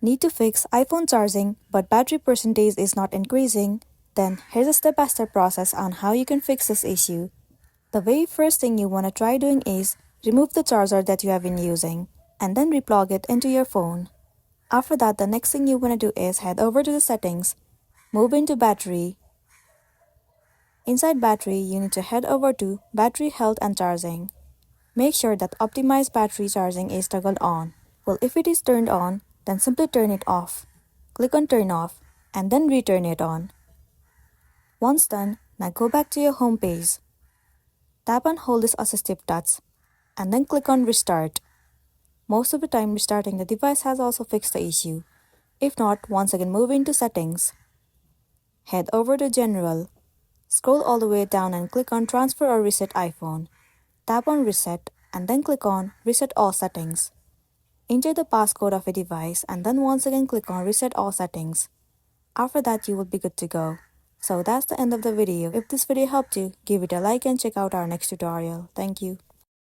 Need to fix iPhone charging but battery percentage is not increasing? Then here's a step-by-step process on how you can fix this issue. The very first thing you want to try doing is remove the charger that you have been using and then replug it into your phone. After that, the next thing you want to do is head over to the settings, move into battery. Inside battery, you need to head over to battery health and charging. Make sure that optimized battery charging is toggled on. Well, if it is turned on, then simply turn it off. Click on turn off and then return it on. Once done, now go back to your home page. Tap and hold this assistive touch and then click on restart. Most of the time, restarting the device has also fixed the issue. If not, once again move into settings. Head over to general. Scroll all the way down and click on transfer or reset iPhone. Tap on reset and then click on reset all settings. Enter the passcode of a device and then once again click on reset all settings. After that, you will be good to go. So that's the end of the video. If this video helped you, give it a like and check out our next tutorial. Thank you.